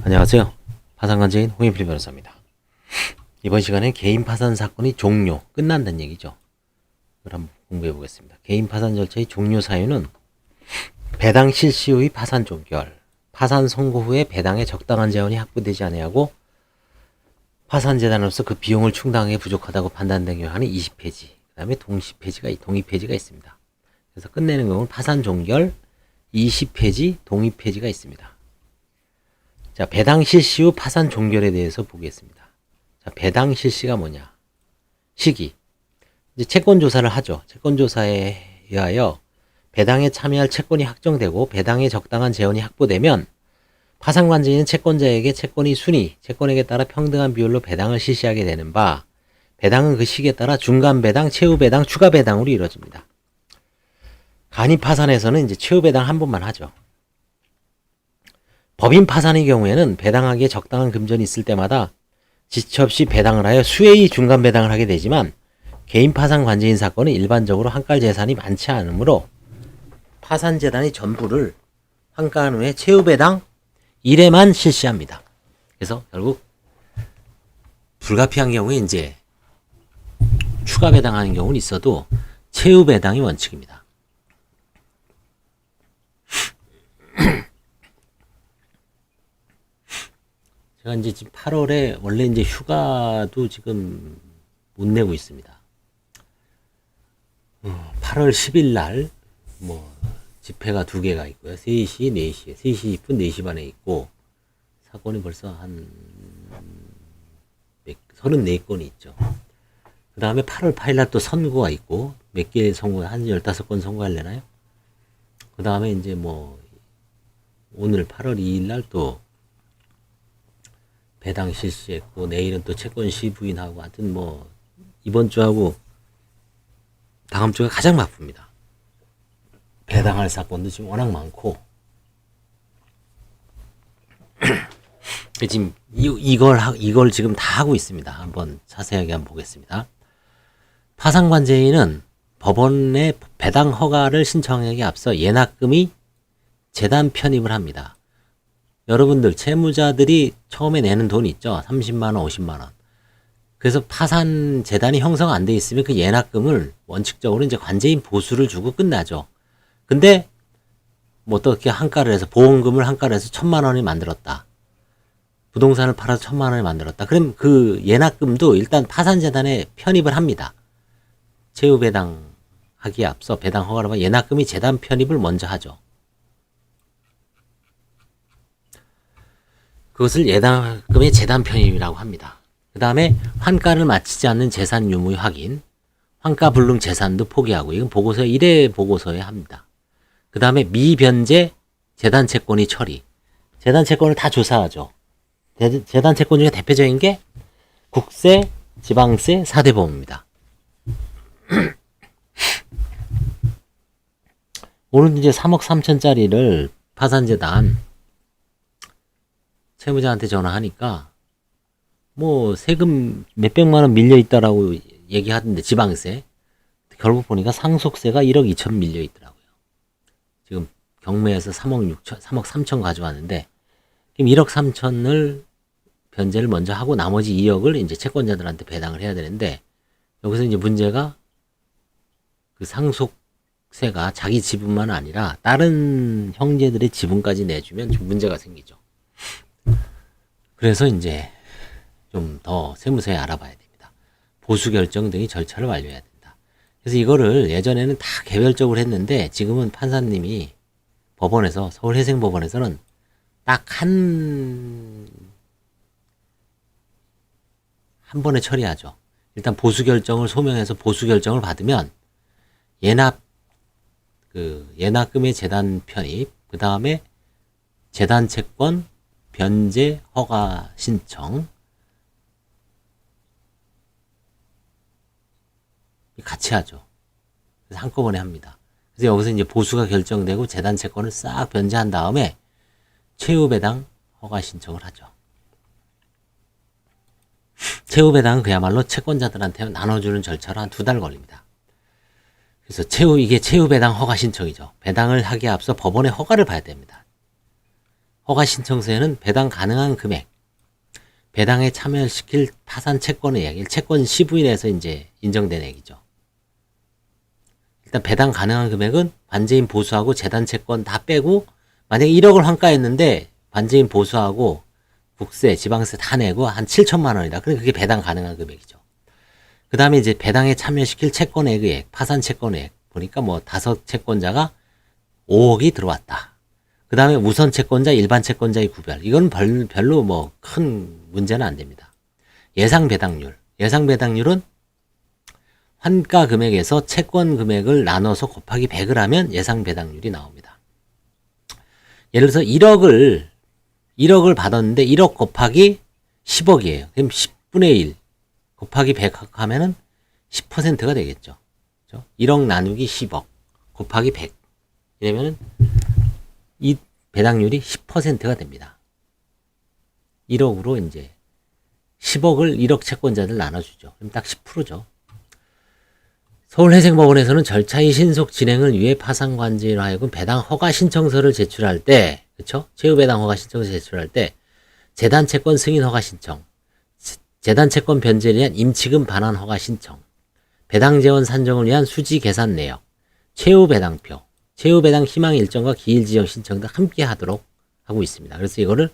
안녕하세요. 파산관제인 홍인필 변호사입니다. 이번 시간에 개인 파산 사건이 끝난다는 얘기죠. 그걸 한번 공부해 보겠습니다. 개인 파산 절차의 종료 사유는 배당 실시 후의 파산 종결, 파산 선고 후에 배당에 적당한 재원이 확보되지 아니하고 파산재단으로서 그 비용을 충당하기 부족하다고 판단된 경우는 20폐지, 그 다음에 동의폐지가 있습니다. 그래서 끝내는 경우는 파산 종결, 20폐지, 동의폐지가 있습니다. 자, 배당 실시 후 파산 종결에 대해서 보겠습니다. 자, 배당 실시가 뭐냐? 시기. 이제 채권 조사를 하죠. 채권 조사에 의하여 배당에 참여할 채권이 확정되고 배당에 적당한 재원이 확보되면 파산관제인은 채권자에게 채권에게 따라 평등한 비율로 배당을 실시하게 되는 바, 배당은 그 시기에 따라 중간 배당, 최후 배당, 추가 배당으로 이루어집니다. 간이 파산에서는 이제 최후 배당 한 번만 하죠. 법인 파산의 경우에는 배당하기에 적당한 금전이 있을 때마다 지체 없이 배당을 하여 수회의 중간 배당을 하게 되지만 개인 파산 관제인 사건은 일반적으로 환가 재산이 많지 않으므로 파산재단이 전부를 환가한 후에 최후 배당 1회만 실시합니다. 그래서 결국 불가피한 경우에 이제 추가 배당하는 경우는 있어도 최후 배당이 원칙입니다. 제가 이제 지금 8월에 원래 이제 휴가도 지금 못 내고 있습니다. 8월 10일 날 집회가 2개가 있고요. 3시, 4시, 3시 20분, 4시 반에 있고 사건이 벌써 한 34건이 있죠. 그 다음에 8월 8일 날 또 선고가 있고 몇 개 선고, 한 15건 선고하려나요? 그 다음에 이제 오늘 8월 2일 날 또 배당 실시했고 내일은 또 채권 시부인하고 하여튼 이번 주하고 다음 주가 가장 바쁩니다. 배당할 사건도 지금 워낙 많고 지금 이걸 지금 다 하고 있습니다. 한번 자세하게 한번 보겠습니다. 파산관제인은 법원에 배당 허가를 신청하기에 앞서 예납금이 재단 편입을 합니다. 여러분들 채무자들이 처음에 내는 돈이 있죠. 30만 원, 50만 원. 그래서 파산 재단이 형성 안 돼 있으면 그 예납금을 원칙적으로 이제 관제인 보수를 주고 끝나죠. 근데 어떻게 한가를 해서 보험금을 한가를 해서 1,000만 원이 만들었다. 부동산을 팔아서 1,000만 원이 만들었다. 그럼 그 예납금도 일단 파산 재단에 편입을 합니다. 최후 배당 하기에 앞서 배당 허가를 받아 예납금이 재단 편입을 먼저 하죠. 그것을 예납금의 재단 편입이라고 합니다. 그 다음에 환가를 마치지 않는 재산 유무의 확인, 환가 불능 재산도 포기하고 이건 보고서 1회 보고서에 합니다. 그 다음에 미변제 재단 채권의 처리, 재단 채권을 다 조사하죠. 재단 채권 중에 대표적인 게 국세, 지방세, 사대보험입니다. 오늘 이제 3억 3천짜리를 파산재단 채무자한테 전화하니까 세금 몇백만 원 밀려 있다라고 얘기하던데 지방세 결국 보니까 상속세가 1억 2천 밀려 있더라고요. 지금 경매에서 3억 3천 가져왔는데 그럼 1억 3천을 변제를 먼저 하고 나머지 2억을 이제 채권자들한테 배당을 해야 되는데 여기서 이제 문제가 그 상속세가 자기 지분만 아니라 다른 형제들의 지분까지 내주면 좀 문제가 생기죠. 그래서 이제 좀 더 세무서에 알아봐야 됩니다. 보수 결정 등의 절차를 완료해야 된다. 그래서 이거를 예전에는 다 개별적으로 했는데 지금은 판사님이 법원에서 서울해생법원에서는 딱 한 번에 처리하죠. 일단 보수 결정을 소명해서 보수 결정을 받으면 예납금의 재단 편입, 그 다음에 재단 채권 변제 허가 신청 같이 하죠. 그래서 한꺼번에 합니다. 그래서 여기서 이제 보수가 결정되고 재단 채권을 싹 변제한 다음에 최후 배당 허가 신청을 하죠. 최후 배당은 그야말로 채권자들한테 나눠주는 절차로 한 2달 걸립니다. 그래서 이게 최후 배당 허가 신청이죠. 배당을 하기에 앞서 법원의 허가를 봐야 됩니다. 허가 신청서에는 배당 가능한 금액, 배당에 참여시킬 파산 채권의 액, 채권 시부인에서 이제 인정된 액이죠. 일단 배당 가능한 금액은 반제인 보수하고 재단 채권 다 빼고, 만약에 1억을 환가했는데 반제인 보수하고 국세, 지방세 다 내고 한 7천만 원이다. 그럼 그게 배당 가능한 금액이죠. 그 다음에 이제 배당에 참여시킬 채권액의 액, 파산 채권액 보니까 뭐 5채권자가 5억이 들어왔다. 그 다음에 우선 채권자, 일반 채권자의 구별. 이건 별로 뭐 큰 문제는 안 됩니다. 예상 배당률. 예상 배당률은 환가 금액에서 채권 금액을 나눠서 곱하기 100을 하면 예상 배당률이 나옵니다. 예를 들어서 1억을 받았는데 1억 곱하기 10억이에요. 그럼 10분의 1 곱하기 100 하면은 10%가 되겠죠. 그렇죠? 1억 나누기 10억 곱하기 100. 이러면은 이 배당률이 10%가 됩니다. 1억으로 이제 10억을 1억 채권자들 나눠주죠. 그럼 딱 10%죠. 서울회생법원에서는 절차의 신속 진행을 위해 파산관제인으로 하여금 배당 허가 신청서를 제출할 때, 그쵸? 최후배당 허가 신청서 제출할 때, 재단 채권 승인 허가 신청, 재단 채권 변제를 위한 임치금 반환 허가 신청, 배당 재원 산정을 위한 수지 계산 내역, 최후배당표, 최후배당 희망 일정과 기일 지정 신청 등 함께 하도록 하고 있습니다. 그래서 이거를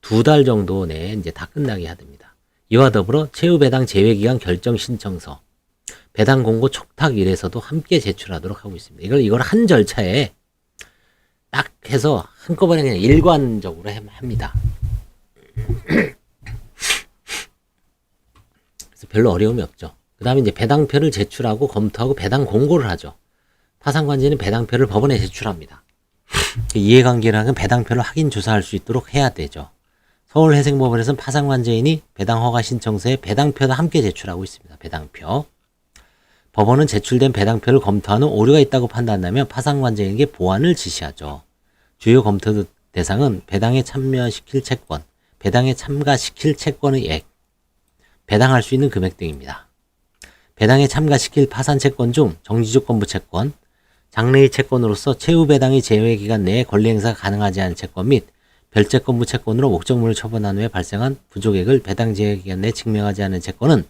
2달 정도 내에 이제 다 끝나게 해야 됩니다. 이와 더불어 최후배당 제외기간 결정 신청서, 배당 공고 촉탁 일에서도 함께 제출하도록 하고 있습니다. 이걸 한 절차에 딱 해서 한꺼번에 그냥 일관적으로 합니다. 그래서 별로 어려움이 없죠. 그 다음에 이제 배당표를 제출하고 검토하고 배당 공고를 하죠. 파산관제는 배당표를 법원에 제출합니다. 이해관계라는 배당표를 확인 조사할 수 있도록 해야 되죠. 서울회생법원에서는 파산관제인이 배당허가 신청서에 배당표도 함께 제출하고 있습니다. 배당표. 법원은 제출된 배당표를 검토한 후 오류가 있다고 판단한다면 파산관제인에게 보완을 지시하죠. 주요 검토 대상은 배당에 참여시킬 채권, 배당에 참가시킬 채권의 액, 배당할 수 있는 금액 등입니다. 배당에 참가시킬 파산채권 중 정지조건부 채권, 장래의 채권으로서 최후배당의 제외기간 내에 권리행사가 가능하지 않은 채권 및 별채권부 채권으로 목적물을 처분한 후에 발생한 부족액을 배당 제외기간 내에 증명하지 않은 채권은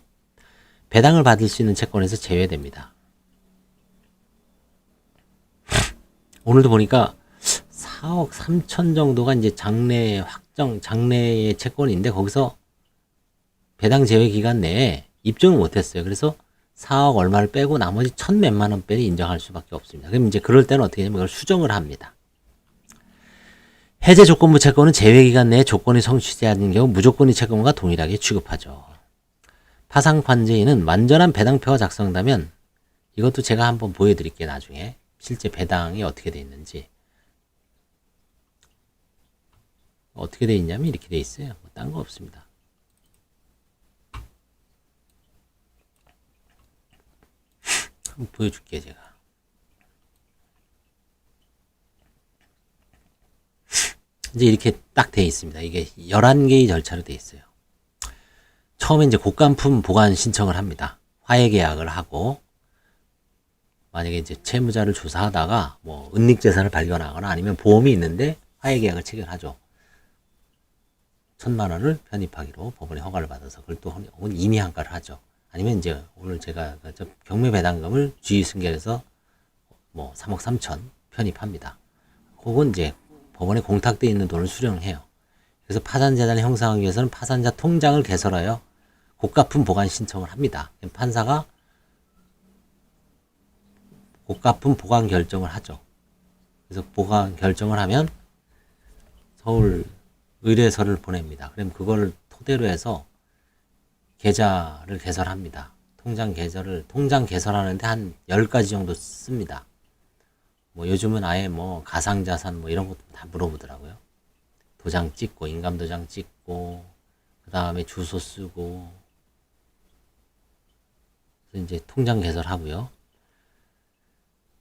배당을 받을 수 있는 채권에서 제외됩니다. 오늘도 보니까 4억 3천 정도가 이제 장래의 채권인데 거기서 배당 제외 기간 내에 입증을 못했어요. 그래서 4억 얼마를 빼고 나머지 1,000몇만 원 빼리 인정할 수밖에 없습니다. 그럼 이제 그럴 때는 어떻게 되냐면 이걸 수정을 합니다. 해제 조건부 채권은 제외 기간 내에 조건이 성취되지 않는 경우 무조건의 채권과 동일하게 취급하죠. 파산관제인은 완전한 배당표가 작성된다면 이것도 제가 한번 보여드릴게요. 나중에 실제 배당이 어떻게 돼 있는지. 어떻게 돼 있냐면 이렇게 돼 있어요. 뭐 딴 거 없습니다. 한번 보여줄게요. 제가. 이제 이렇게 딱 돼 있습니다. 이게 11개의 절차로 돼 있어요. 처음에 이제 곡간품 보관 신청을 합니다. 화해 계약을 하고, 만약에 이제 채무자를 조사하다가 뭐 은닉재산을 발견하거나 아니면 보험이 있는데 화해 계약을 체결하죠. 1,000만 원을 편입하기로 법원의 허가를 받아서 그걸 또 혹은 임의 한가를 하죠. 아니면 이제 오늘 제가 경매 배당금을 주의 승계해서 뭐 3억 3천 편입합니다. 혹은 이제 법원에 공탁되어 있는 돈을 수령을 해요. 그래서 파산재단을 형성하기 위해서는 파산자 통장을 개설하여 곡가품 보관 신청을 합니다. 판사가 곡가품 보관 결정을 하죠. 그래서 보관 결정을 하면 서울 의뢰서를 보냅니다. 그럼 그걸 토대로 해서 계좌를 개설합니다. 통장 개설하는데 한 10가지 정도 씁니다. 뭐 요즘은 아예 뭐 가상자산 뭐 이런 것도 다 물어보더라고요. 도장 찍고, 인감도장 찍고, 그 다음에 주소 쓰고, 그래서 이제 통장 개설하고요.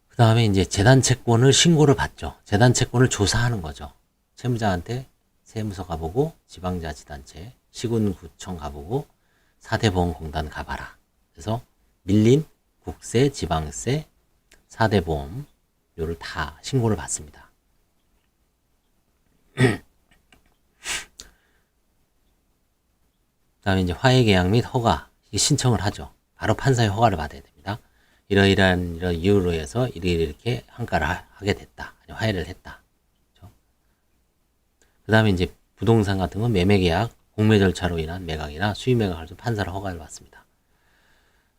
그 다음에 이제 재단 채권을 신고를 받죠. 재단 채권을 조사하는 거죠. 채무자한테 세무서 가보고, 지방자치단체, 시군구청 가보고, 4대 보험공단 가봐라. 그래서 밀린 국세, 지방세, 4대 보험 요를 다 신고를 받습니다. 다음에 이제 화해계약 및 허가 신청을 하죠. 바로 판사의 허가를 받아야 됩니다. 이러이러한 이유로 해서 이렇게 한가를 하게 됐다. 화해를 했다. 그렇죠? 그 다음에 이제 부동산 같은 건 매매계약, 공매 절차로 인한 매각이나 수익매각을 좀 판사의 허가를 받습니다.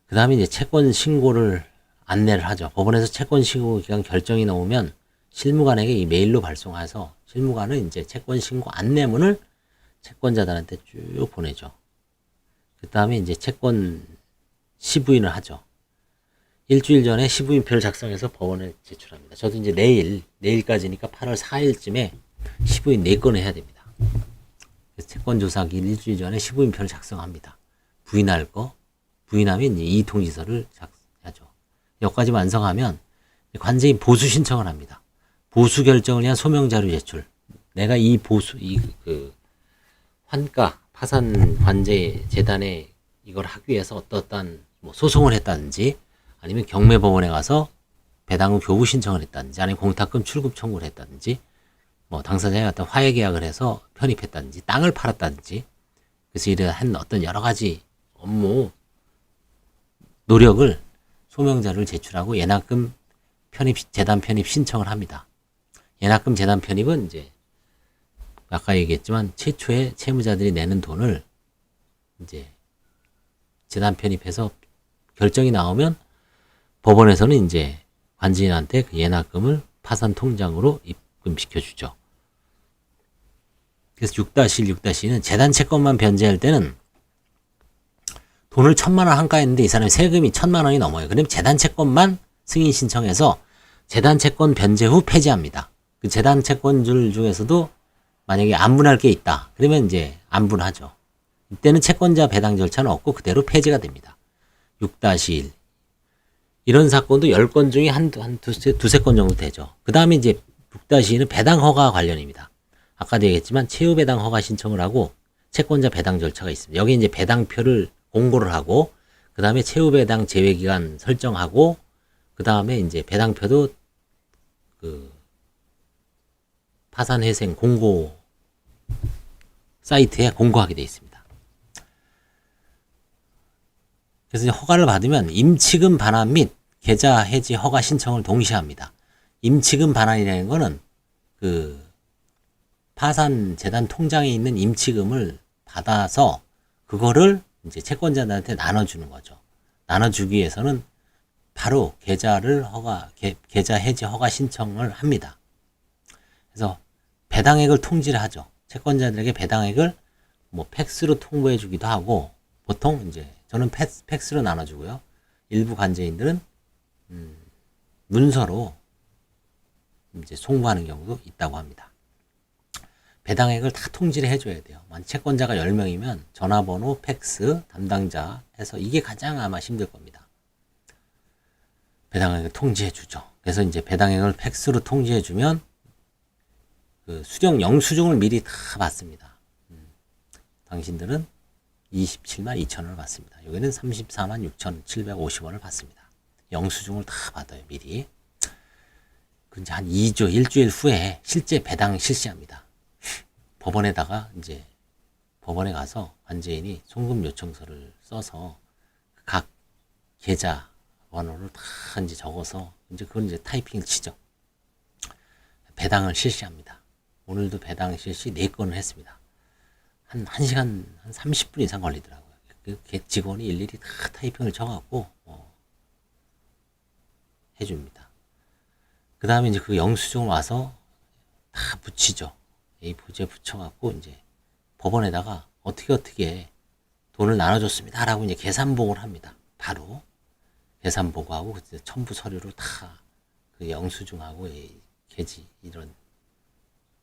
그 다음에 이제 채권 신고를 안내를 하죠. 법원에서 채권 신고 기간 결정이 나오면 실무관에게 이 메일로 발송해서 실무관은 이제 채권 신고 안내문을 채권자들한테 쭉 보내죠. 그 다음에 이제 채권 시부인을 하죠. 일주일 전에 시부인표를 작성해서 법원에 제출합니다. 저도 이제 내일까지니까 8월 4일쯤에 시부인 4건을 해야 됩니다. 그래서 채권조사기 일주일 전에 시부인표를 작성합니다. 부인할 거, 부인하면 이제 이의통지서를 하죠. 여기까지 완성하면 관제인 보수 신청을 합니다. 보수 결정을 위한 소명자료 제출. 내가 이 보수, 환가, 파산 관제 재단에 이걸 하기 위해서 어떠한 뭐 소송을 했다든지 아니면 경매법원에 가서 배당금 교부 신청을 했다든지 아니면 공탁금 출금 청구를 했다든지 뭐 당사자의 어떤 화해 계약을 해서 편입했다든지 땅을 팔았다든지 그래서 이러한 어떤 여러 가지 업무 노력을 소명자료를 제출하고 예납금 편입 재단 편입 신청을 합니다. 예납금 재단 편입은 이제 아까 얘기했지만 최초에 채무자들이 내는 돈을 이제 재단 편입해서 결정이 나오면 법원에서는 이제 관지인한테 그 예납금을 파산 통장으로 입금시켜 주죠. 그래서 6-1, 6-2는 재단 채권만 변제할 때는 돈을 1,000만 원 한가했는데 이 사람이 세금이 1,000만 원이 넘어요. 그럼 재단 채권만 승인 신청해서 재단 채권 변제 후 폐지합니다. 그 재단 채권줄 중에서도 만약에 안분할 게 있다. 그러면 이제 안분하죠. 이때는 채권자 배당 절차는 없고 그대로 폐지가 됩니다. 6-1. 이런 사건도 10건 중에 두세 건 정도 되죠. 그 다음에 이제 6-2는 배당 허가 관련입니다. 아까도 얘기했지만 채무 배당 허가 신청을 하고 채권자 배당 절차가 있습니다. 여기 이제 배당표를 공고를 하고 그 다음에 채무 배당 제외 기간 설정하고 그 다음에 이제 배당표도 그 파산회생 공고 사이트에 공고하게 되어 있습니다. 그래서 허가를 받으면 임치금 반환 및 계좌 해지 허가 신청을 동시에 합니다. 임치금 반환이라는 거는 그 파산 재단 통장에 있는 임치금을 받아서 그거를 이제 채권자들한테 나눠주는 거죠. 나눠주기 위해서는 바로 계좌 해지 허가 신청을 합니다. 그래서 배당액을 통지를 하죠. 채권자들에게 배당액을 뭐 팩스로 통보해 주기도 하고 보통 이제 저는 팩스로 나눠주고요. 일부 관제인들은 문서로 이제 송부하는 경우도 있다고 합니다. 배당액을 다 통지를 해줘야 돼요. 채권자가 10명이면 전화번호, 팩스, 담당자 해서 이게 가장 아마 힘들 겁니다. 배당액을 통지해 주죠. 그래서 이제 배당액을 팩스로 통지해 주면 그 영수증을 미리 다 받습니다. 당신들은 27만 2천 원을 받습니다. 여기는 34만 6,750원을 받습니다. 영수증을 다 받아요, 미리. 이제 한 2주, 일주일 후에 실제 배당 실시합니다. 법원에다가 이제 법원에 가서 관제인이 송금 요청서를 써서 각 계좌 번호를 다 이제 적어서 이제 그걸 이제 타이핑을 치죠. 배당을 실시합니다. 오늘도 배당 실시 4건을 했습니다. 한 1시간, 한 30분 이상 걸리더라고요. 그 직원이 일일이 다 타이핑을 쳐갖고, 해줍니다. 그 다음에 이제 그 영수증을 와서 다 붙이죠. A4지에 붙여갖고, 이제 법원에다가 어떻게 돈을 나눠줬습니다. 라고 이제 계산보고를 합니다. 바로. 계산보고하고, 첨부 서류로 다 그 영수증하고, 계지, 이런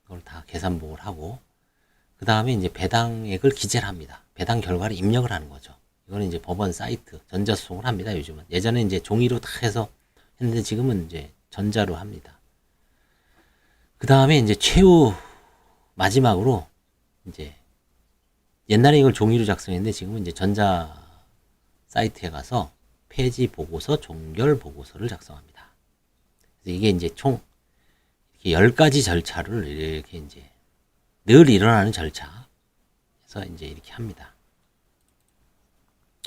걸 다 계산보고를 하고, 그 다음에 이제 배당액을 기재를 합니다. 배당 결과를 입력을 하는 거죠. 이거는 이제 법원 사이트, 전자소송을 합니다, 요즘은. 예전에 이제 종이로 다 해서 했는데 지금은 이제 전자로 합니다. 그 다음에 이제 최후, 마지막으로 이제 옛날에 이걸 종이로 작성했는데 지금은 이제 전자 사이트에 가서 폐지 보고서, 종결 보고서를 작성합니다. 그래서 이게 이제 총 이렇게 10가지 절차를 이렇게 이제 늘 일어나는 절차. 그래서 이제 이렇게 합니다.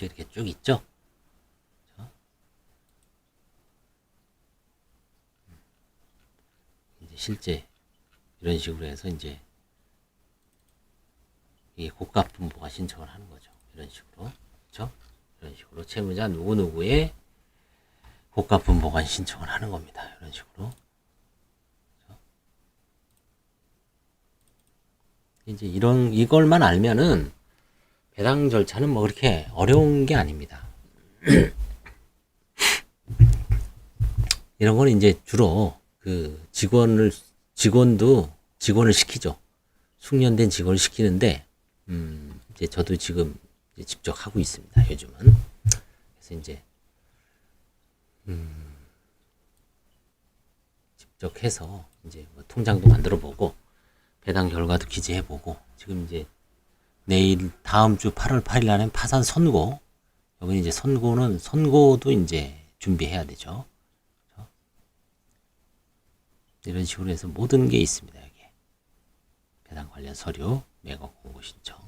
이렇게 쭉 있죠. 이제 실제 이런 식으로 해서 이제 이게 고가분보가 신청을 하는 거죠. 이런 식으로. 그렇죠? 이런 식으로 채무자 누구누구의 고가분보관 신청을 하는 겁니다. 이런 식으로. 그렇죠? 이제 이걸만 알면은 배당 절차는 뭐 그렇게 어려운 게 아닙니다. 이런 거는 이제 주로 그 직원을 시키죠. 숙련된 직원을 시키는데, 이제 저도 지금 이제 직접 하고 있습니다. 요즘은. 그래서 이제, 직접 해서 이제 뭐 통장도 만들어 보고, 배당 결과도 기재해 보고, 지금 이제 내일 다음 주 8월 8일 날엔 파산 선고. 여기 이제 선고도 이제 준비해야 되죠. 이런 식으로 해서 모든 게 있습니다. 여기 배당 관련 서류, 매각 공고 신청.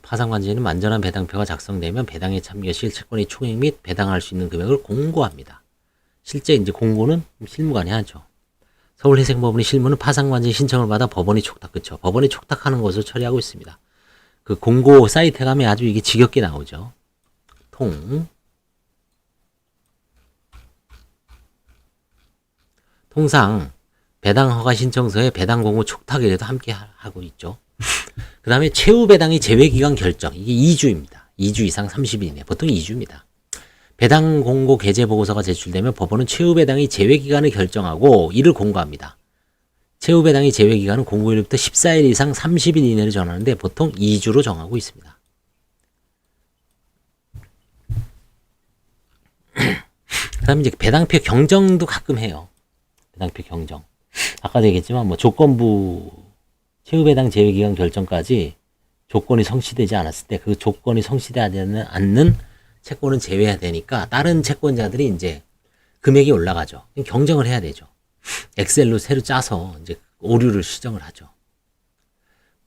파산관제인은 완전한 배당표가 작성되면 배당에 참여 시 채권의 총액 및 배당할 수 있는 금액을 공고합니다. 실제 이제 공고는 실무관이 하죠. 서울회생법원의 실무는 파산관제 신청을 받아 법원이 촉탁, 그쵸? 법원이 촉탁하는 것을 처리하고 있습니다. 그 공고 사이트에 가면 아주 이게 지겹게 나오죠. 통상 배당 허가 신청서에 배당 공고 촉탁이라도 함께 하고 있죠. 그 다음에 최후 배당의 제외기간 결정. 이게 2주입니다. 2주 이상 30일 이내. 보통 2주입니다. 배당 공고 게재 보고서가 제출되면 법원은 최후 배당의 제외 기간을 결정하고 이를 공고합니다. 최후 배당의 제외 기간은 공고일부터 14일 이상 30일 이내를 정하는데 보통 2주로 정하고 있습니다. 그다음에 이제 배당표 경정도 가끔 해요. 배당표 경정. 아까도 얘기했지만 뭐 조건부 최후 배당 제외 기간 결정까지 조건이 성취되지 않았을 때 그 조건이 성취되지 않는 채권은 제외해야 되니까 다른 채권자들이 이제 금액이 올라가죠. 경정을 해야 되죠. 엑셀로 새로 짜서 이제 오류를 시정을 하죠.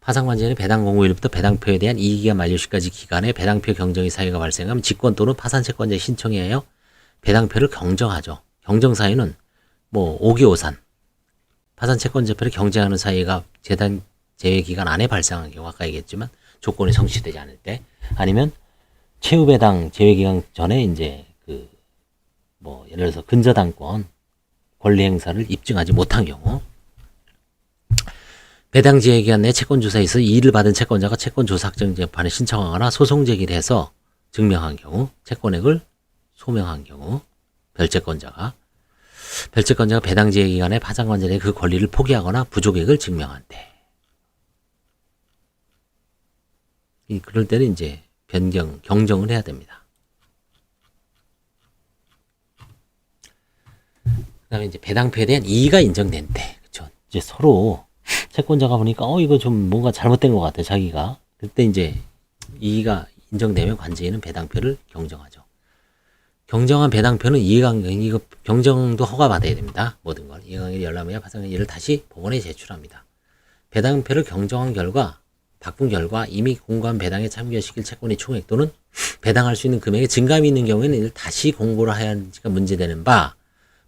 파산관제는 배당 공고일부터 배당표에 대한 이익기간 만료시까지 기간에 배당표 경정의 사유가 발생하면 직권 또는 파산채권자에 신청해야 하여 배당표를 경정하죠. 경정 사유는 뭐 5기 5산 파산채권자표를 경쟁하는 사유가 재단 제외기간 안에 발생한 경우 아까 얘기했지만 조건이 성취되지 않을 때 아니면 최후 배당 제외 기간 전에 이제 그 뭐 예를 들어서 근저당권 권리 행사를 입증하지 못한 경우 배당 제외 기간 내 채권 조사에 있어 이의를 받은 채권자가 채권 조사 확정 재판에 신청하거나 소송 제기를 해서 증명한 경우 채권액을 소명한 경우 별채권자가 배당 제외 기간에 파산관제의 그 권리를 포기하거나 부족액을 증명한 때 그럴 때는 이제 경정을 해야 됩니다. 그 다음에 이제 배당표에 대한 이의가 인정된 때, 그쵸. 이제 서로 채권자가 보니까, 이거 좀 뭔가 잘못된 것 같아, 자기가. 그때 이제 이의가 인정되면 관제인은 배당표를 경정하죠. 경정한 배당표는 이거 경정도 허가받아야 됩니다. 모든 걸. 이해관계를 열람해야 파산관 이를 다시 법원에 제출합니다. 배당표를 경정한 결과, 바꾼 결과 이미 공고한 배당에 참여시킬 채권의 총액 또는 배당할 수 있는 금액에 증감이 있는 경우에는 이를 다시 공고를 해야 하는지가 문제되는 바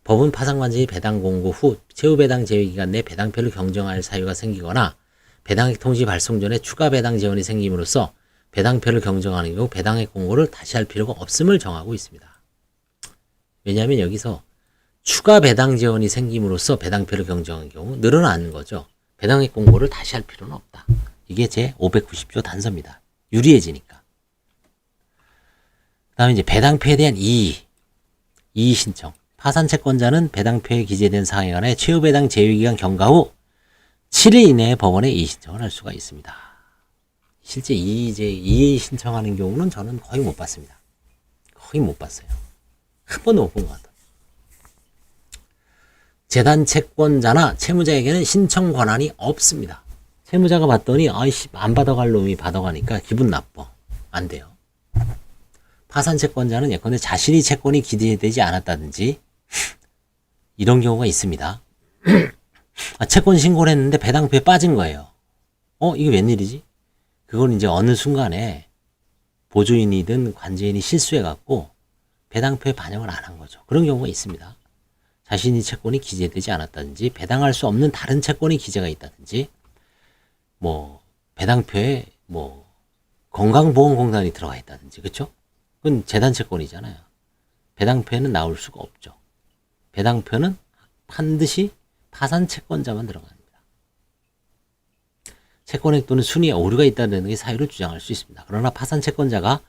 법은 파산관제의 배당 공고 후 최후 배당 제외 기간 내 배당표를 경정할 사유가 생기거나 배당액 통지 발송 전에 추가 배당 재원이 생김으로써 배당표를 경정하는 경우 배당액 공고를 다시 할 필요가 없음을 정하고 있습니다. 왜냐하면 여기서 추가 배당 재원이 생김으로써 배당표를 경정한 경우 늘어나는 거죠. 배당액 공고를 다시 할 필요는 없다. 이게 제 590조 단서입니다. 유리해지니까. 그 다음에 이제 배당표에 대한 이의 신청. 파산채권자는 배당표에 기재된 사항에 관해 최후 배당 제외기간 경과 후 7일 이내에 법원에 이의 신청을 할 수가 있습니다. 실제 이의 신청하는 경우는 저는 거의 못 봤습니다. 거의 못 봤어요. 한 번도 못 본 것 같아요. 재단 채권자나 채무자에게는 신청 권한이 없습니다. 채무자가 봤더니 안 받아갈 놈이 받아가니까 기분 나빠. 안 돼요. 파산 채권자는 예컨대 자신이 채권이 기재되지 않았다든지 이런 경우가 있습니다. 채권 신고를 했는데 배당표에 빠진 거예요. 이게 웬일이지? 그건 이제 어느 순간에 보조인이든 관제인이 실수해갖고 배당표에 반영을 안 한 거죠. 그런 경우가 있습니다. 자신이 채권이 기재되지 않았다든지 배당할 수 없는 다른 채권이 기재가 있다든지 뭐 배당표에 뭐 건강보험공단이 들어가 있다든지 그렇죠? 그건 재단 채권이잖아요. 배당표에는 나올 수가 없죠. 배당표는 반드시 파산 채권자만 들어갑니다. 채권액 또는 순위에 오류가 있다는 게 사유를 주장할 수 있습니다. 그러나 파산 채권자가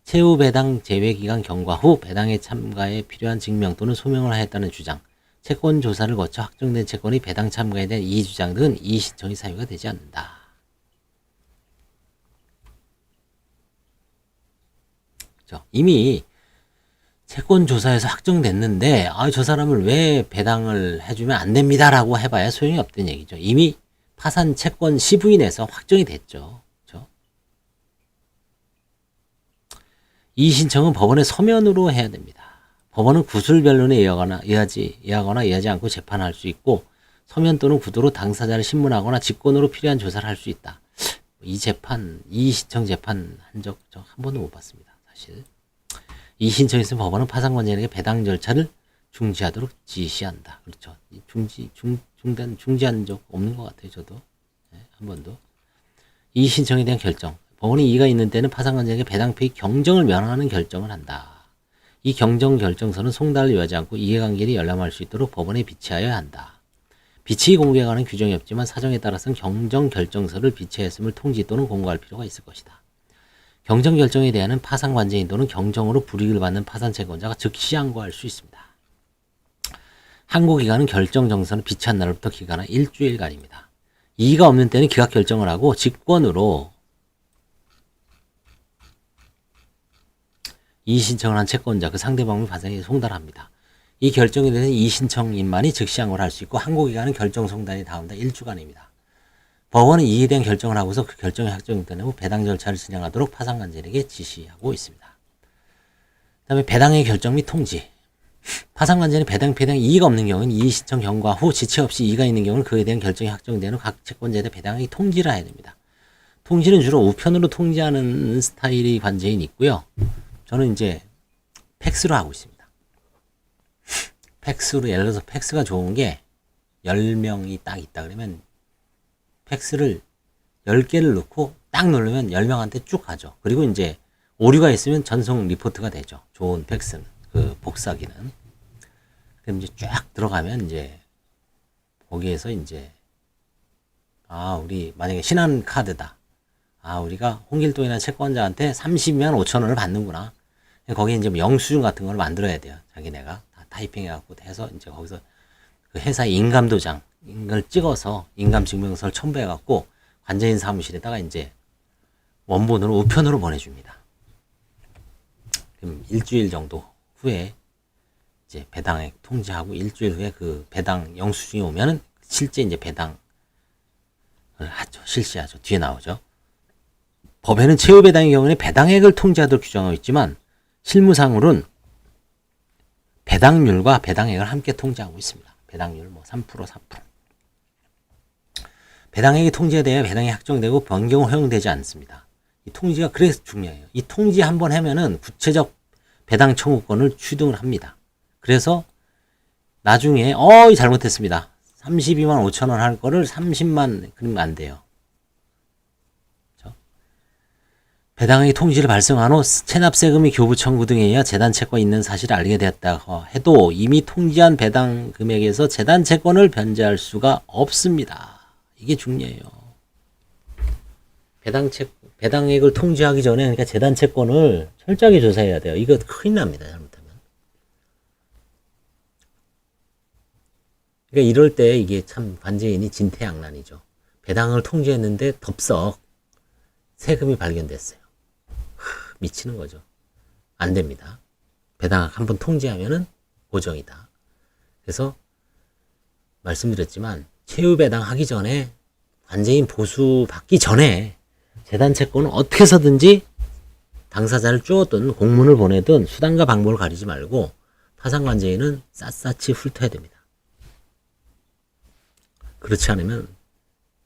채후 배당 제외 기간 경과 후 배당에 참가에 필요한 증명 또는 소명을 하였다는 주장, 채권 조사를 거쳐 확정된 채권이 배당 참가에 대한 이의 주장 등은 이의 신청이 사유가 되지 않는다. 그렇죠? 이미 채권 조사에서 확정됐는데 저 사람을 왜 배당을 해주면 안 됩니다라고 해봐야 소용이 없다는 얘기죠. 이미 파산 채권 시부인에서 확정이 됐죠. 그렇죠? 이 신청은 법원에 서면으로 해야 됩니다. 법원은 구술 변론에 의하거나 의하지 않고 재판할 수 있고 서면 또는 구도로 당사자를 신문하거나 직권으로 필요한 조사를 할 수 있다. 이 신청 재판 한 적 한 번도 못 봤습니다. 사실. 이 신청에 있으면 법원은 파산권자에게 배당 절차를 중지하도록 지시한다. 그렇죠. 중지한 적 없는 것 같아요. 저도. 네, 한 번도. 이 신청에 대한 결정. 법원이 이의가 있는 때는 파산권자에게 배당표의 경정을 면하는 결정을 한다. 이 경정 결정서는 송달을 요하지 않고 이해관계를 열람할 수 있도록 법원에 비치하여야 한다. 비치 공개에 관한 규정이 없지만 사정에 따라서는 경정 결정서를 비치했음을 통지 또는 공고할 필요가 있을 것이다. 경정 결정에 대한 파산 관제인 또는 경정으로 불이익을 받는 파산 채권자가 즉시 항고할 수 있습니다. 항고 기간은 결정 정서는 비치한 날로부터 기간은 일주일간입니다. 이의가 없는 때는 기각 결정을 하고 직권으로 이의 신청을 한 채권자 그 상대방의 파산에 송달합니다. 이 결정에 대해서 이의 신청인만이 즉시 항고를 할 수 있고 항고 기간은 결정 송달이 다음 달 1주간입니다. 법원은 이에 대한 결정을 하고서 그 결정이 확정된 후 배당 절차를 진행하도록 파산관제인에게 지시하고 있습니다. 그 다음에 배당의 결정 및 통지. 파산관제인이 배당표에 대한 이의가 없는 경우는 이의 신청 경과 후 지체 없이 이의가 있는 경우는 그에 대한 결정이 확정된 후 각 채권자에 대해 배당의 통지를 해야 됩니다. 통지는 주로 우편으로 통지하는 스타일의 관제인이 있고요. 저는 이제 팩스로 하고 있습니다. 팩스로, 예를 들어서 팩스가 좋은 게 10명이 딱 있다 그러면 팩스를 10개를 넣고 딱 누르면 10명한테 쭉 가죠. 그리고 이제 오류가 있으면 전송 리포트가 되죠. 좋은 팩스는. 그 복사기는. 그럼 이제 쫙 들어가면 이제 거기에서 이제 우리 만약에 신한카드다. 우리가 홍길동이나 채권자한테 30만 5천 원을 받는구나. 거기에 이제 영수증 같은 걸 만들어야 돼요. 자기네가 다 타이핑해갖고 해서 이제 거기서 그 회사 인감도장 이걸 찍어서 인감증명서를 첨부해갖고 관제인 사무실에다가 이제 원본으로 우편으로 보내줍니다. 그럼 일주일 정도 후에 이제 배당액 통지하고 일주일 후에 그 배당 영수증이 오면은 실제 이제 배당을 하죠. 실시하죠. 뒤에 나오죠. 법에는 채무 배당의 경우에는 배당액을 통지하도록 규정하고 있지만 실무상으로는 배당률과 배당액을 함께 통지하고 있습니다. 배당률 3%, 4%. 배당액이 통지에 대해 배당이 확정되고 변경 허용되지 않습니다. 이 통지가 그래서 중요해요. 이 통지 한번 하면은 구체적 배당 청구권을 취득을 합니다. 그래서 나중에 잘못했습니다. 32만 5천 원 할 거를 30만 그러면 안 돼요. 배당액 통지를 발송한 후 체납세금이 교부 청구 등에 의해 재단 채권이 있는 사실을 알게 되었다고 해도 이미 통지한 배당 금액에서 재단 채권을 변제할 수가 없습니다. 이게 중요해요. 배당액을 통지하기 전에 그러니까 재단 채권을 철저하게 조사해야 돼요. 이거 큰일 납니다. 잘못하면. 그러니까 이럴 때 이게 참 관제인이 진퇴양난이죠. 배당을 통지했는데 덥석 세금이 발견됐어요. 미치는 거죠. 안 됩니다. 배당 한번 통지하면은 고정이다. 그래서 말씀드렸지만 채무 배당 하기 전에 관제인 보수 받기 전에 재단 채권은 어떻게 해서든지 당사자를 쪼든 공문을 보내든 수단과 방법을 가리지 말고 파산관제인은 샅샅이 훑어야 됩니다. 그렇지 않으면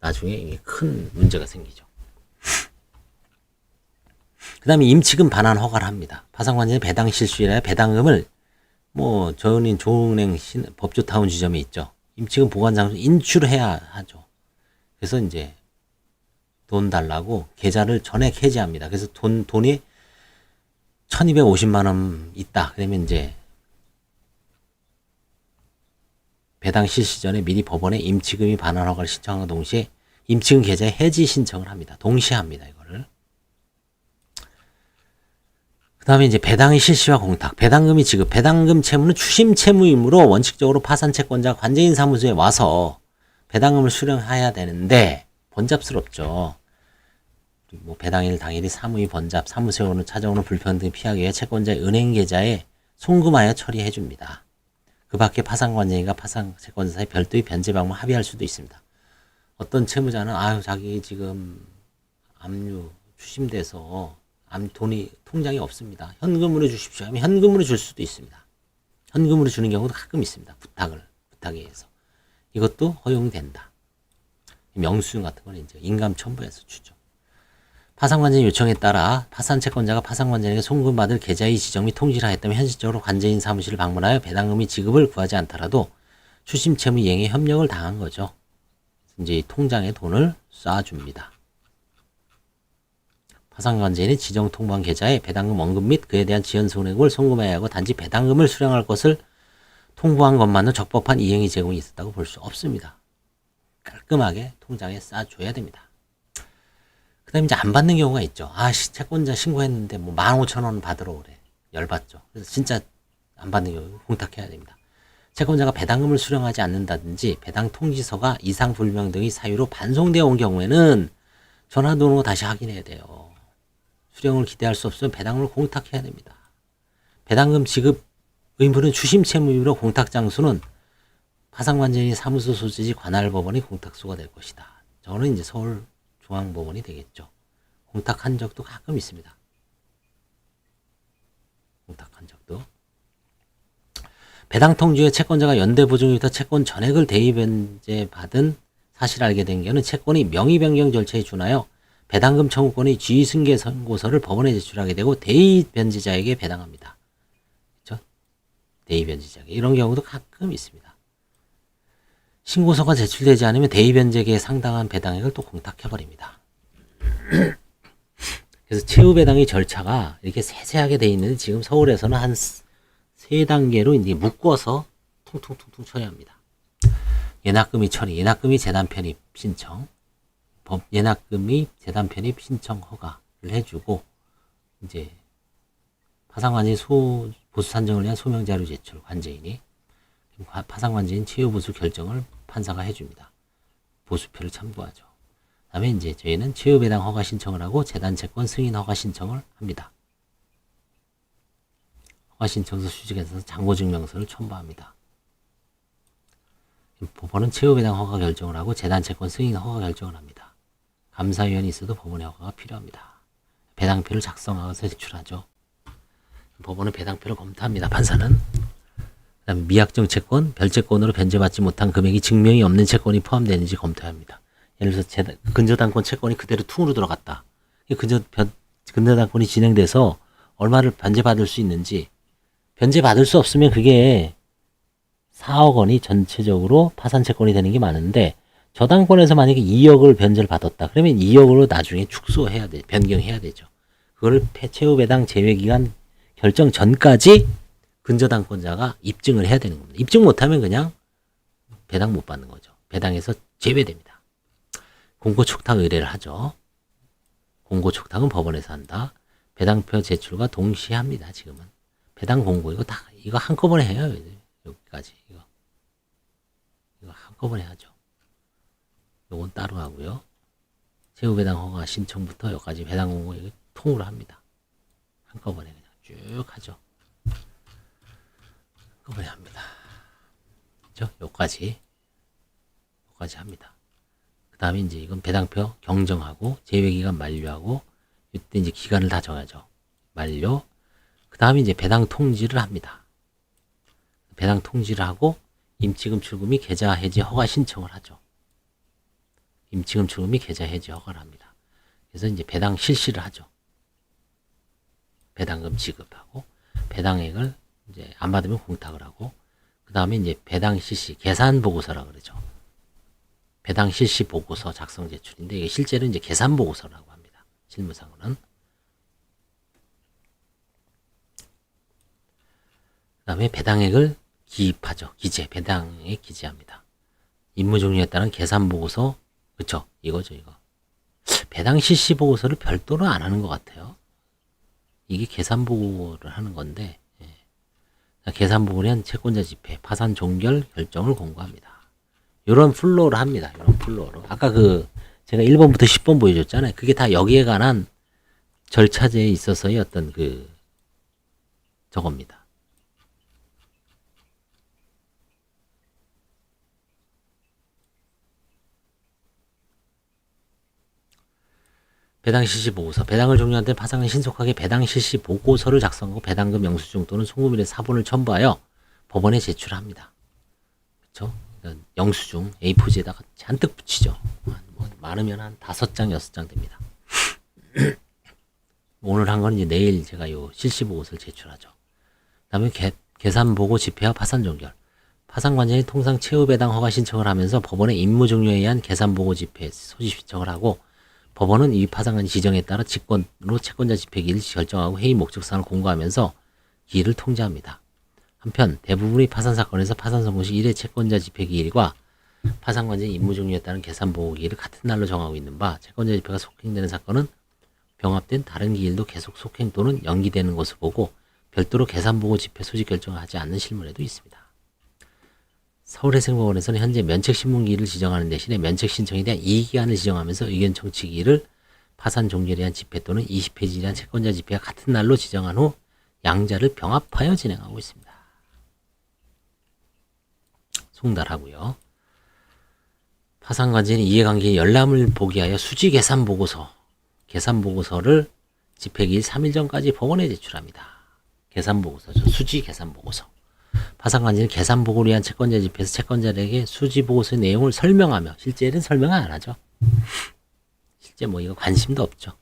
나중에 이게 큰 문제가 생기죠. 그 다음에 임치금 반환 허가를 합니다. 파산관제는 배당 실수이라 배당금을 저은인 조은행 법조타운 지점에 있죠. 임치금 보관장소 인출해야 하죠. 그래서 이제 돈 달라고 계좌를 전액 해지합니다. 그래서 돈이 1250만 원 있다. 그러면 이제 배당 실시 전에 미리 법원에 임치금이 반환 허가를 신청한 동시에 임치금 계좌 해지 신청을 합니다. 동시에 합니다. 이거를. 그 다음에 이제 배당의 실시와 공탁, 배당금이 지급, 배당금 채무는 추심 채무이므로 원칙적으로 파산 채권자 관제인 사무소에 와서 배당금을 수령해야 되는데 번잡스럽죠. 배당일 당일이 사무의 번잡, 사무소에 찾아오는 불편 등을 피하기 위해 채권자의 은행 계좌에 송금하여 처리해 줍니다. 그 밖에 파산관제인과 파산채권자 사이 별도의 변제 방법을 합의할 수도 있습니다. 어떤 채무자는 자기 지금 압류 추심돼서 돈이 통장에 없습니다. 현금으로 주십시오 하면 현금으로 줄 수도 있습니다. 현금으로 주는 경우도 가끔 있습니다. 부탁에 의해서. 이것도 허용된다. 명수증 같은 건 이제 인감 첨부해서 주죠. 파산관제인 요청에 따라 파산채권자가 파산관제인에게 송금받을 계좌의 지정 및 통지를 하였다면 현실적으로 관제인 사무실을 방문하여 배당금이 지급을 구하지 않더라도 추심채무 이행에 협력을 당한 거죠. 이제 통장에 돈을 쏴줍니다. 파산관제인이 지정 통보한 계좌에 배당금 언급 및 그에 대한 지연 손해금을 송금해야 하고 단지 배당금을 수령할 것을 통보한 것만으로 적법한 이행이 제공이 있었다고 볼 수 없습니다. 깔끔하게 통장에 쏴줘야 됩니다. 그 다음에 이제 안 받는 경우가 있죠. 채권자 신고했는데 15,000원 받으러 오래. 열받죠. 그래서 진짜 안 받는 경우 공탁해야 됩니다. 채권자가 배당금을 수령하지 않는다든지 배당 통지서가 이상 불명 등의 사유로 반송되어 온 경우에는 전화번호 다시 확인해야 돼요. 수령을 기대할 수 없으면 배당금을 공탁해야 됩니다. 배당금 지급 의무는 추심 채무이므로 공탁 장소는 파산관제인 사무소 소재지 관할법원이 공탁소가 될 것이다. 저는 이제 서울중앙법원이 되겠죠. 공탁한 적도 가끔 있습니다. 공탁한 적도. 배당 통지 후에 채권자가 연대보증유부터 채권 전액을 대의변제 받은 사실을 알게 된 경우는 채권이 명의변경 절차에 준하여 배당금 청구권의 지위승계 선고서를 법원에 제출하게 되고 대의변제자에게 배당합니다. 그렇죠? 대의변제자에게. 이런 경우도 가끔 있습니다. 신고서가 제출되지 않으면 대의변제계에 상당한 배당액을 또 공탁해버립니다. 그래서 최후배당의 절차가 이렇게 세세하게 돼 있는데 지금 서울에서는 한 3단계로 이제 묶어서 퉁퉁퉁퉁 처리합니다. 예납금이 처리, 예납금이 재단 편입 신청, 예납금이 재단 편입 신청 허가를 해주고 이제 파산관제인 보수 산정을 위한 소명자료 제출 관제인이 파산관제인 채유보수 결정을 판사가 해줍니다. 보수표를 첨부하죠. 그 다음에 이제 저희는 채유배당 허가 신청을 하고 재단 채권 승인 허가 신청을 합니다. 허가 신청서 수집해서 잔고증명서를 첨부합니다. 법원은 채유배당 허가 결정을 하고 재단 채권 승인 허가 결정을 합니다. 감사위원이 있어도 법원의 허가가 필요합니다. 배당표를 작성하고서 제출하죠. 법원은 배당표를 검토합니다. 판사는. 그 다음에 미약정 채권, 별채권으로 변제받지 못한 금액이 증명이 없는 채권이 포함되는지 검토해야 합니다. 예를 들어서 근저당권 채권이 그대로 퉁으로 들어갔다. 근저당권이 진행돼서 얼마를 변제받을 수 있는지, 변제받을 수 없으면 그게 4억 원이 전체적으로 파산채권이 되는 게 많은데 저당권에서 만약에 2억을 변제를 받았다. 그러면 2억으로 나중에 축소해야 돼. 변경해야 되죠. 그거를 채후배당 제외기간 결정 전까지 근저당권자가 입증을 해야 되는 겁니다. 입증 못하면 그냥 배당 못 받는 거죠. 배당에서 제외됩니다. 공고촉탁 의뢰를 하죠. 공고촉탁은 법원에서 한다. 배당표 제출과 동시에 합니다. 지금은. 배당 공고 이거 한꺼번에 해요. 여기까지 이거 한꺼번에 하죠. 요건 따로 하고요. 채후배당 허가 신청부터 여기까지 배당 공고 이거 통으로 합니다. 한꺼번에 그냥 쭉 하죠. 한꺼번에 합니다. 그죠? 요까지 합니다. 그 다음에 이제 이건 배당표 경정하고 제외기간 만료하고 이때 이제 기간을 다 정하죠. 만료. 그 다음에 이제 배당 통지를 합니다. 배당 통지를 하고 임치금 출금 및 계좌 해지 허가 신청을 하죠. 임치금 출금 및 계좌 해지 허가를 합니다. 그래서 이제 배당 실시를 하죠. 배당금 지급하고 배당액을 이제 안 받으면 공탁을 하고 그 다음에 이제 배당 실시 계산 보고서라 그러죠. 배당 실시 보고서 작성 제출인데 이게 실제로 이제 계산 보고서라고 합니다. 실무상으로는. 그 다음에 배당액을 기입하죠. 기재, 배당액 기재합니다. 임무 종류에 따른 계산 보고서, 그쵸? 이거죠, 이거. 배당 실시 보고서를 별도로 안 하는 것 같아요. 이게 계산 보고를 하는 건데, 예. 계산 보고는 채권자 집회, 파산 종결 결정을 공고합니다. 이런 플로우를 합니다. 이런 플로우로. 아까 제가 1번부터 10번 보여줬잖아요. 그게 다 여기에 관한 절차제에 있어서의 어떤 저겁니다. 배당 실시 보고서. 배당을 종료한 때 파상은 신속하게 배당 실시 보고서를 작성하고 배당금 영수증 또는 송금일의 사본을 첨부하여 법원에 제출합니다. 그렇죠? 영수증 A4지에다가 잔뜩 붙이죠. 많으면 한 5장, 6장 됩니다. 오늘 한 건 이제 내일 제가 요 실시 보고서를 제출하죠. 그다음에 계산 보고 집회와 파산 종결. 파산관장이 통상 최후 배당 허가 신청을 하면서 법원의 임무 종료에 의한 계산 보고 집회 소집 신청을 하고 법원은 이 파산관 지정에 따라 직권으로 채권자 집회 기일을 결정하고 회의 목적사항을 공고하면서 기일을 통지합니다. 한편 대부분의 파산 사건에서 파산 선고 시 1회 채권자 집회 기일과 파산관장의 임무 종료에 따른 계산 보고 기일을 같은 날로 정하고 있는 바 채권자 집회가 속행되는 사건은 병합된 다른 기일도 계속 속행 또는 연기되는 것을 보고 별도로 계산 보고 집회 소집 결정을 하지 않는 실물에도 있습니다. 서울해생법원에서는 현재 면책신문기일을 지정하는 대신에 면책신청에 대한 이의기한을 지정하면서 의견 청취기일을 파산 종결에 대한 집회 또는 20회지에 대한 채권자 집회가 같은 날로 지정한 후 양자를 병합하여 진행하고 있습니다. 송달하고요. 파산관제는 이해관계의 열람을 보기하여 수지 계산 보고서, 계산 보고서를 집회기일 3일 전까지 법원에 제출합니다. 계산 보고서죠. 수지 계산 보고서. 파산관제는 계산 보고를 위한 채권자 집회에서 채권자에게 수지 보고서의 내용을 설명하며 실제는 설명을 안 하죠. 실제 이거 관심도 없죠.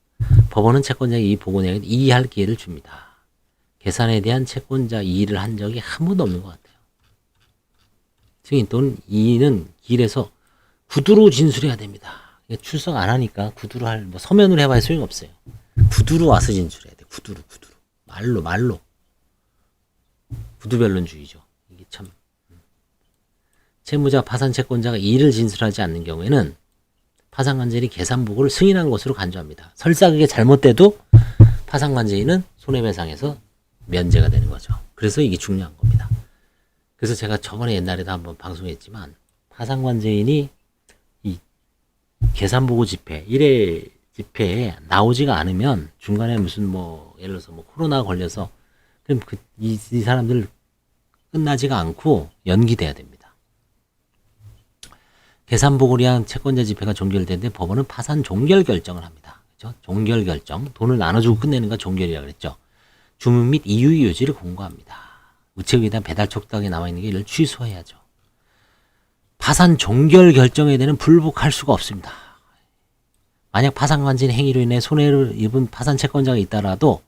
법원은 채권자에게 이 보고 내용을 이의할 기회를 줍니다. 계산에 대한 채권자 이의를 한 적이 한 번도 없는 것 같아요. 증인 또는 이의는 기일에서 구두로 진술해야 됩니다. 출석 안 하니까 구두로 서면으로 해봐야 소용없어요. 구두로 와서 진술해야 돼. 구두로. 말로. 구두변론주의죠. 이게 참. 채무자 파산 채권자가 이의를 진술하지 않는 경우에는 파산관제인이 계산 보고를 승인한 것으로 간주합니다. 설사 그게 잘못돼도 파산관제인은 손해배상에서 면제가 되는 거죠. 그래서 이게 중요한 겁니다. 그래서 제가 저번에 옛날에도 한번 방송했지만 파산관제인이 이 계산보고 집회, 1회 집회에 나오지가 않으면 중간에 무슨 예를 들어서 코로나 걸려서 그럼 이 사람들 끝나지가 않고 연기돼야 됩니다. 계산보고를 위한 채권자 집회가 종결되는데 법원은 파산 종결 결정을 합니다. 그렇죠? 종결 결정, 돈을 나눠주고 끝내는 건 종결이라고 그랬죠. 주문 및 이유의 요지를 공고합니다. 우체국에 대한 배달 촉탁에 남아있는 게 이를 취소해야죠. 파산 종결 결정에 대한 불복할 수가 없습니다. 만약 파산관진 행위로 인해 손해를 입은 파산 채권자가 있다라도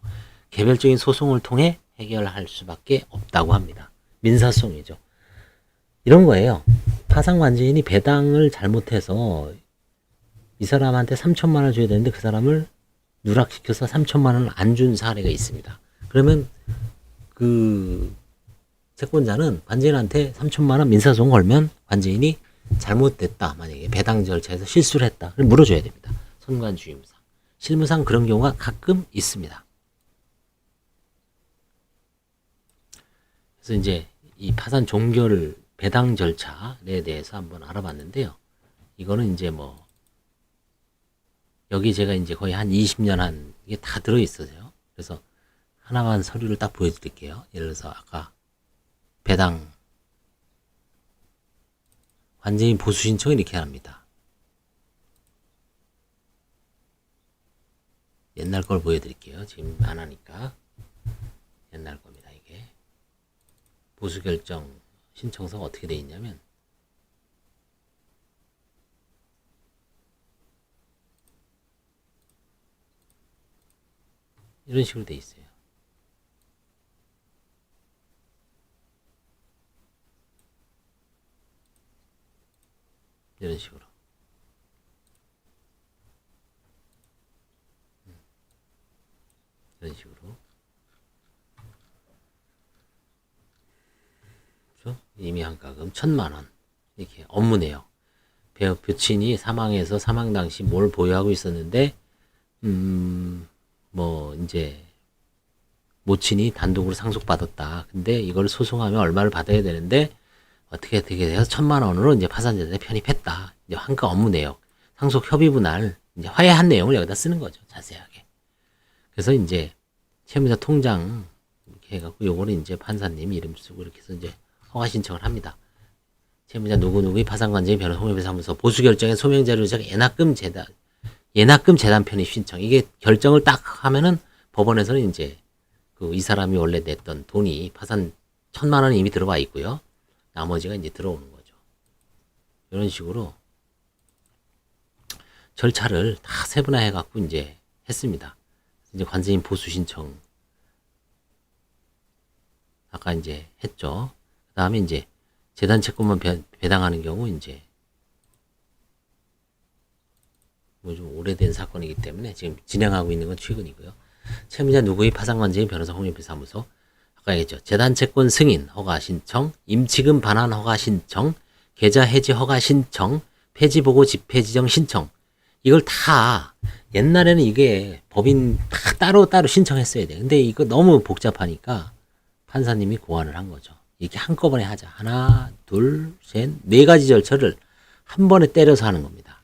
개별적인 소송을 통해 해결할 수밖에 없다고 합니다. 민사소송이죠. 이런 거예요. 파산관제인이 배당을 잘못해서 이 사람한테 3천만 원을 줘야 되는데 그 사람을 누락시켜서 3천만 원을 안 준 사례가 있습니다. 그러면 그 채권자는 관제인한테 3천만 원 민사소송 걸면 관제인이 잘못됐다. 만약에 배당 절차에서 실수를 했다. 그럼 물어줘야 됩니다. 선관주임상. 실무상 그런 경우가 가끔 있습니다. 그래서 이제 이 파산 종결 배당 절차에 대해서 한번 알아봤는데요. 이거는 이제 여기 제가 이제 거의 한 20년 이게 다 들어있어요. 그래서 하나만 서류를 딱 보여드릴게요. 예를 들어서 아까 배당 관제인 보수 신청을 이렇게 합니다. 옛날 걸 보여드릴게요. 지금 안 하니까. 보수결정 신청서가 어떻게 돼 있냐면 이런 식으로 돼 있어요. 이런 식으로. 이런 식으로. 그렇죠? 임의한가금 1,000만원. 이렇게 업무 내역. 배우 부친이 사망해서 사망 당시 뭘 보유하고 있었는데, 이제, 모친이 단독으로 상속받았다. 근데 이걸 소송하면 얼마를 받아야 되는데, 어떻게 돼서 1,000만원으로 이제 파산재산에 편입했다. 이제 한가 업무 내역. 상속 협의부 날, 이제 화해한 내용을 여기다 쓰는 거죠. 자세하게. 그래서 이제, 채무자 통장, 이렇게 해갖고 요거를 이제 판사님 이름 쓰고 이렇게 해서 이제 허가 신청을 합니다. 채무자 누구누구의 파산관제인 변호사 홍역배사무소 보수결정의 소명자료적 예납금 재단 편입 신청. 이게 결정을 딱 하면은 법원에서는 이제 이 사람이 원래 냈던 돈이 파산 1,000만원이 이미 들어와 있고요. 나머지가 이제 들어오는 거죠. 이런 식으로 절차를 다 세분화해갖고 이제 했습니다. 이제 관세인 보수 신청 아까 이제 했죠. 그 다음에 이제 재단 채권만 배당하는 경우 이제 좀 오래된 사건이기 때문에 지금 진행하고 있는 건 최근이고요. 채무자 누구의 파산관제인 변호사 홍역배 사무소 아까 얘기했죠. 재단 채권 승인 허가 신청, 임치금 반환 허가 신청, 계좌 해지 허가 신청, 폐지 보고 집회 지정 신청. 이걸 다 옛날에는 이게 법인 다 따로따로 신청했어야 돼. 근데 이거 너무 복잡하니까 판사님이 고안을 한 거죠. 이렇게 한꺼번에 하자. 하나, 둘, 셋, 네 가지 절차를 한 번에 때려서 하는 겁니다.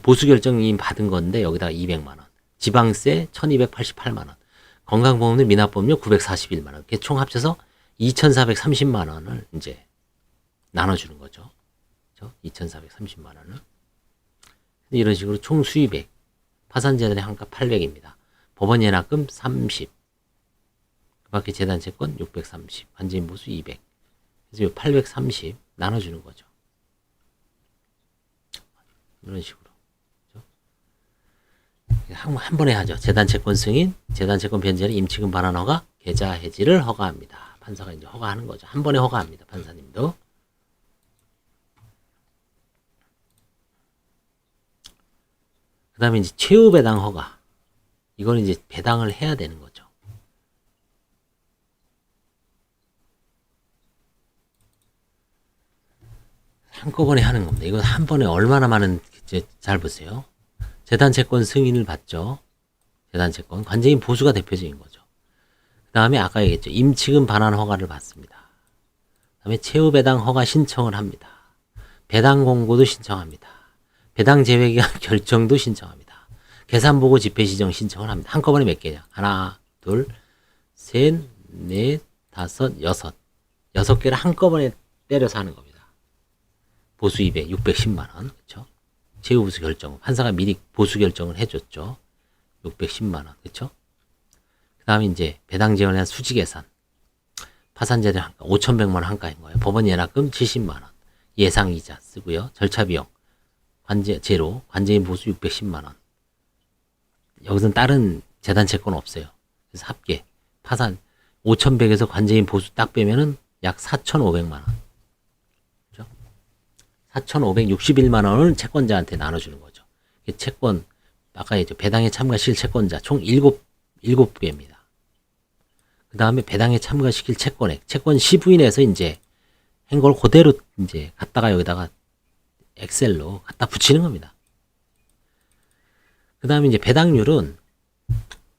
보수결정임 받은 건데 여기다가 200만 원, 지방세 1288만 원, 건강보험료 미납보험료 941만 원. 이렇게 총 합쳐서 2430만 원을 이제 나눠주는 거죠. 그렇죠? 2430만 원을. 이런 식으로 총 수입액, 파산재단의 한가 800입니다. 법원 예납금 30, 그 밖에 재단채권 630, 관제인 보수 200. 그래서 830 나눠주는 거죠. 이런 식으로. 그렇죠? 한 번에 하죠. 재단채권 승인, 재단채권 변제는 임치금 반환 허가, 계좌 해지를 허가합니다. 판사가 이제 허가하는 거죠. 한 번에 허가합니다. 판사님도. 그 다음에 이제 최후 배당 허가. 이거는 이제 배당을 해야 되는 거죠. 한꺼번에 하는 겁니다. 이건 한 번에 얼마나 많은, 잘 보세요. 재단채권 승인을 받죠. 재단채권. 관제인 보수가 대표적인 거죠. 그 다음에 아까 얘기했죠. 임치금 반환 허가를 받습니다. 그 다음에 최후 배당 허가 신청을 합니다. 배당 공고도 신청합니다. 배당 제외기간 결정도 신청합니다. 계산보고 집회시정 신청을 합니다. 한꺼번에 몇 개냐? 하나, 둘, 셋, 넷, 다섯, 여섯. 6개를 한꺼번에 때려서 하는 겁니다. 보수 200, 610만 원. 그렇죠? 최후 보수 결정. 판사가 미리 보수 결정을 해줬죠. 610만 원. 그렇죠? 그 다음에 이제 배당 지원에 대한 수지 계산. 파산재단 한가 5,100만 원 한가인 거예요. 법원 예납금 70만 원. 예상 이자 쓰고요. 절차 비용. 제로, 관제인 보수 610만 원. 여기서는 다른 재단 채권 없어요. 그래서 합계, 파산, 5,100에서 관제인 보수 딱 빼면은 약 4,500만 원. 그죠? 4,561만 원을 채권자한테 나눠주는 거죠. 채권, 아까 얘기했죠. 배당에 참가시킬 채권자 총 7개입니다. 그 다음에 배당에 참가시킬 채권액, 채권 시부인에서 이제 한 걸 그대로 이제 갖다가 여기다가 엑셀로 갖다 붙이는 겁니다. 그 다음에 이제 배당률은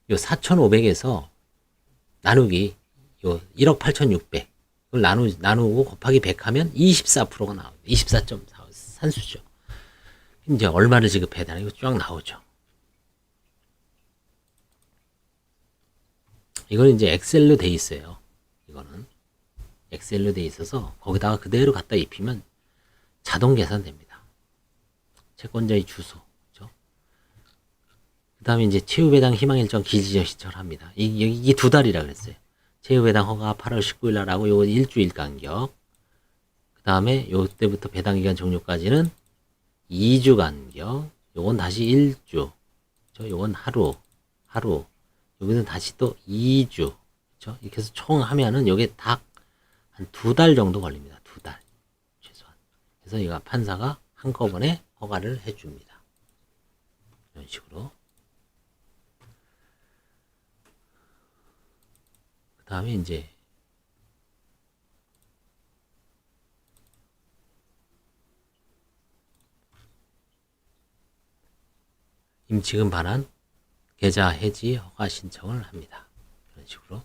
요 4,500에서 나누기 요 1억 8,600 을 나누고 곱하기 100 하면 24%가 나옵니다. 24.4 산수죠. 이제 얼마를 지급해야 되나 이거 쫙 나오죠. 이거는 이제 엑셀로 돼 있어요. 이거는 엑셀로 돼 있어서 거기다가 그대로 갖다 입히면 자동 계산됩니다. 채권자의 주소, 그렇죠? 그 다음에 이제 최후 배당 희망 일정 기지정 신청을 합니다. 이게 2달이라 그랬어요. 제휴배당 허가 8월 19일 날 하고 요건 일주일 간격. 그 다음에 요때부터 배당기간 종료까지는 2주 간격. 요건 다시 1주. 요건 하루. 여기는 다시 또 2주. 그쵸? 이렇게 해서 총 하면은 요게 딱 한 2달 정도 걸립니다. 2달. 최소한. 그래서 이거 판사가 한꺼번에 허가를 해줍니다. 이런 식으로. 그 다음에 이제 임치금 반환 계좌 해지 허가 신청을 합니다. 이런 식으로.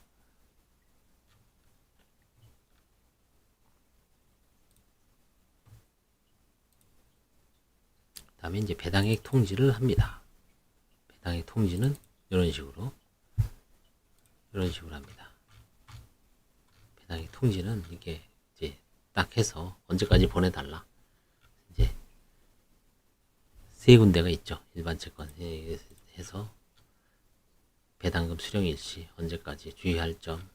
그 다음에 이제 배당액 통지를 합니다. 배당액 통지는 이런 식으로 합니다. 배당액 통지는 이게 이제 딱 해서 언제까지 보내달라. 이제 세 군데가 있죠. 일반 채권 해서 배당금 수령 일시 언제까지 주의할 점,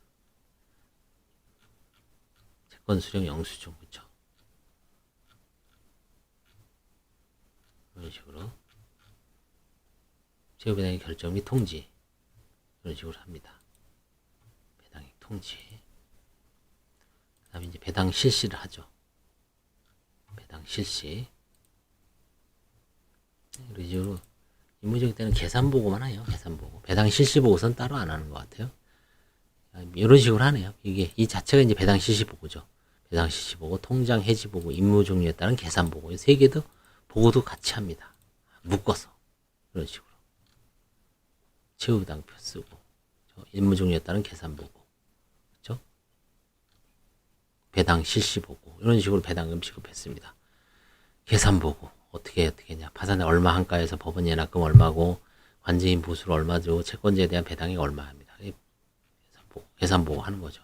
채권 수령 영수증, 그쵸? 이런 식으로 제휴 배당의 결정 및 통지 이런 식으로 합니다. 배당액 통지. 그 다음에 이제 배당 실시를 하죠. 배당 실시. 이런 식으로 임무적 때는 계산 보고만 해요. 계산 보고. 배당 실시 보고서는 따로 안 하는 것 같아요. 이런 식으로 하네요. 이게 이 자체가 이제 배당 실시 보고죠. 배당 실시 보고, 통장 해지 보고, 임무 종료에 따른 계산 보고. 이 세 개도 보고도 같이 합니다. 묶어서. 이런 식으로. 제휴배당표 쓰고, 임무 종료에 따른 계산 보고, 그렇죠? 배당 실시 보고, 이런 식으로 배당금 지급했습니다. 계산 보고, 어떻게 했냐. 파산에 얼마 한가해서 법원 예납금 얼마고, 관제인 보수로 얼마죠. 채권자에 대한 배당이 얼마 합니다. 계산 보고 하는 거죠.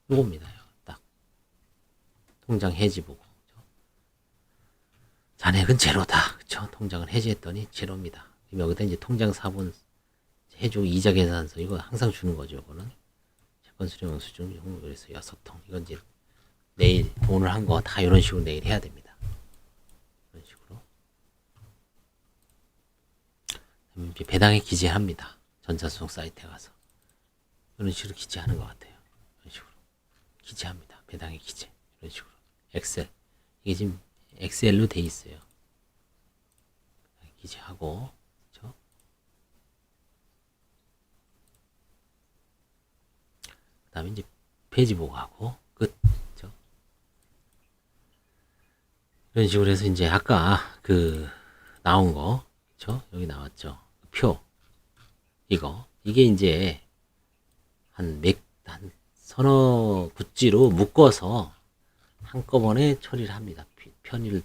이겁니다. 딱. 통장 해지 보고. 잔액은 제로다. 그쵸? 통장을 해지했더니 제로입니다. 여기다 이제 통장 사본 해주고 이자 계산서 이거 항상 주는 거죠. 이거는 채권 수령 영수증 그래서 6통. 이건 이제 내일 오늘 한 거 다 이런 식으로 내일 해야 됩니다. 이런 식으로. 이제 배당에 기재합니다. 전자수송 사이트에 가서 이런 식으로 기재하는 것 같아요. 이런 식으로 기재합니다. 배당에 기재 이런 식으로 엑셀 이게 지금 엑셀로 돼 있어요. 기재하고, 그렇죠? 그 다음에 이제 페이지 보고하고 끝. 그렇죠? 이런 식으로 해서 이제 아까 그 나온 거, 그렇죠? 여기 나왔죠. 표 이게 이제 한 서너 구찌로 묶어서 한꺼번에 처리를 합니다. 편의를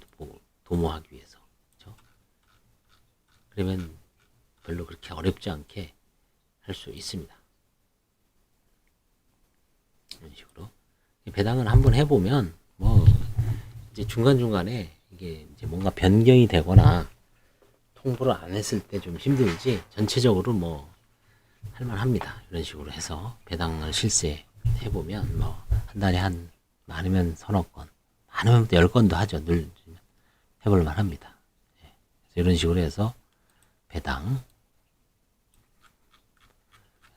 도모하기 위해서. 그렇죠? 그러면 별로 그렇게 어렵지 않게 할 수 있습니다. 이런 식으로. 배당을 한번 해보면, 이제 중간중간에 이게 이제 뭔가 변경이 되거나 통보를 안 했을 때 좀 힘들지, 전체적으로 할만합니다. 이런 식으로 해서 배당을 실시해보면, 한 달에 많으면 서너 건, 많으면 10건도 하죠. 늘 해볼만 합니다. 이런 식으로 해서 배당.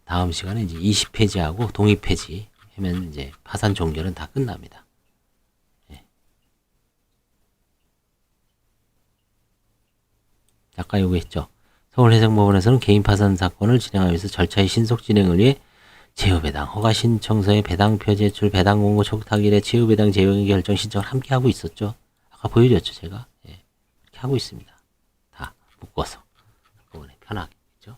다음 시간에 이제 20페이지하고 동의 폐지 하면 이제 파산 종결은 다 끝납니다. 아까 요거 했죠. 서울해상법원에서는 개인 파산 사건을 진행하기 위해서 절차의 신속 진행을 위해 제휴배당 허가 신청서에 배당표 제출, 배당 공고 촉탁일에 제휴배당 제휴의 결정 신청을 함께 하고 있었죠. 아까 보여줬죠, 제가. 이렇게 하고 있습니다. 다 묶어서 한꺼번에 편하게, 그죠?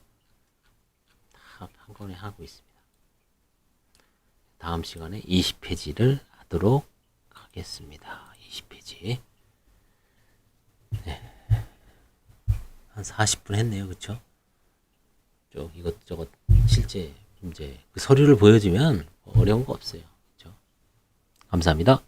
다 한꺼번에 하고 있습니다. 다음 시간에 20페이지를 하도록 하겠습니다. 20페이지. 한 40분 했네요, 그쵸? 쭉 이것저것 실제 이제 그 서류를 보여주면 어려운 거 없어요. 그렇죠? 감사합니다.